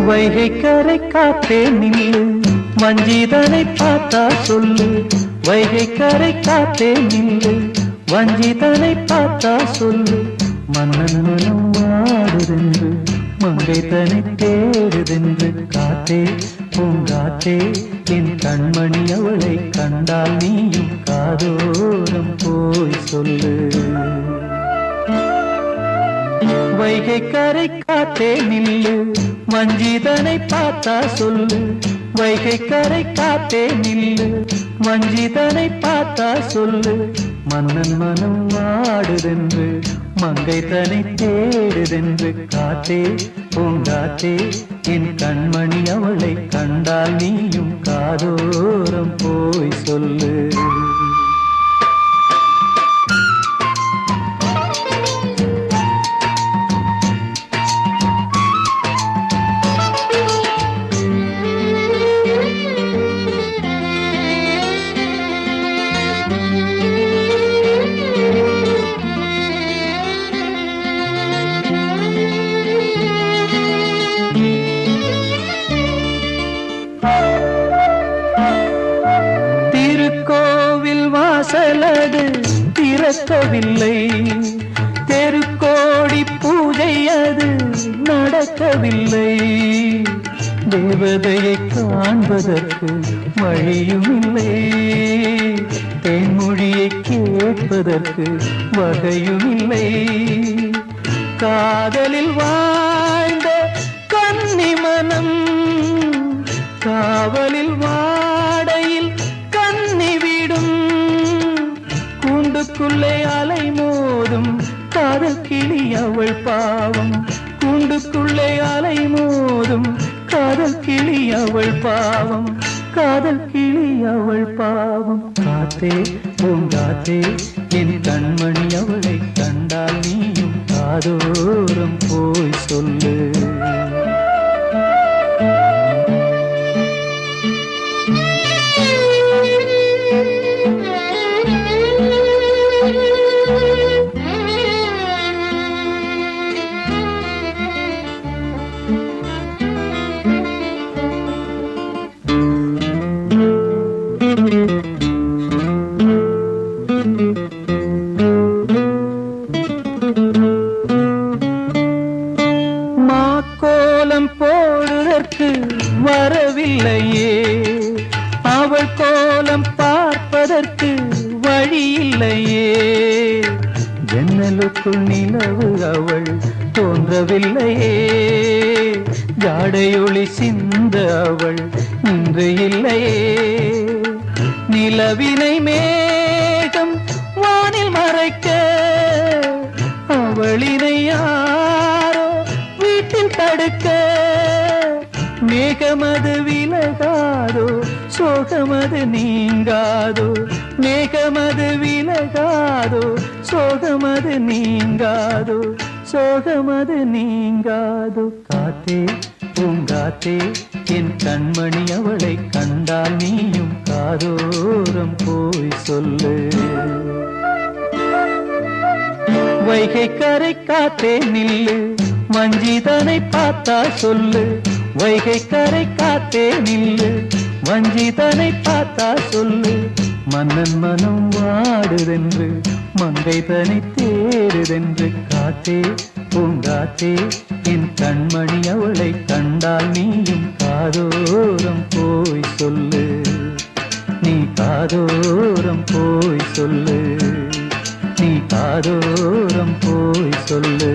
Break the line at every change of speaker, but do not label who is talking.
வைகை கரை காத்தே நில்லு, வஞ்சிதனை பார்த்தா சொல்லு. வைகை கரை காத்தே நில்லு, வஞ்சிதனை பார்த்தா சொல்லு. மன்னன் மனம் வாடுதென்று, மங்கை தனை தேடுதென்று. காத்தே பூங்காத்தே, என் கண்மணி அவளை கண்டால் நீயும் காதோரம் போய் சொல்லு. வைகை கரை காத்தே நில்லு, வஞ்சிதனை பார்த்தா சொல்லு. வைகை கரை காத்தே நில்லு, வஞ்சிதனை பார்த்தா சொல்லு. மன்னன் மனம் வாடுதென்று, மங்கை தனை தேடுதென்று. காத்தே பூங்காத்தே, என் கண்மணி அவளை கண்டால் நீயும் காதோரம் போய் சொல்லு. திருக்கோவில் வாசலது திறக்கவில்லை, தெருக்கோடி பூஜை அது நடக்கவில்லை. தேவதையை காண்பதற்கு வழியும் இல்லை, தேன்மொழியை கேட்பதற்கு வகையும் இல்லை. காதலில் வாழ்ந்த கன்னி மனம் காவலில் வாடையில் கன்னி விடும். கூண்டுக்குள்ளே அலை மோதும் காதல் கிளி அவள் பாவம். கூண்டுக்குள்ளே அலை மோதும் காதல் கிளி அவள் பாவம். காதல் கிளி அவள் பாவம். காத்தே பூங்காத்தே, என் கண்மணி அவளை கண்டால் நீயும் காதோரம் போய் சொல்லு. மாக்கோலம் போடுவதற்கு வரவில்லையே, அவள் கோலம் பார்ப்பதற்கு வழி இல்லையே. ஜன்னலுக்குள் நிலவு அவள் தோன்றவில்லையே, ஜாடையொளி சிந்த அவள் இன்று இல்லையே. நிலவினை மேகம் வானில் மறைக்க, அவளினை யாரோ வீட்டில் தடுக்க. மேகமது விலகாதோ, சோகமது நீங்காதோ. மேகமது விலகாதோ, சோகமது நீங்காதோ. சோகமது நீங்காதோ. காத்தே பூங்காத்தே, என் கண்மணி அவளை கண்டால் நீயும் காதோரம் போய் சொல்லு. வைகை கரை காத்தே நில்லு, வஞ்சிதனை பார்த்தா சொல்லு. வைகை கரை காத்தே நில்லு, வஞ்சிதனை பார்த்தா சொல்லு. மன்னன் மனம் வாடுதென்று, மங்கை தனை தேடுதென்று. காத்தே பூங்காத்தே, என் கண்மணி அவளை கண்டால் நீயும் காதோரம் போய் சொல்லு. நீ காதோரம் போய் சொல்லு, நீ காதோரம் போய் சொல்லு.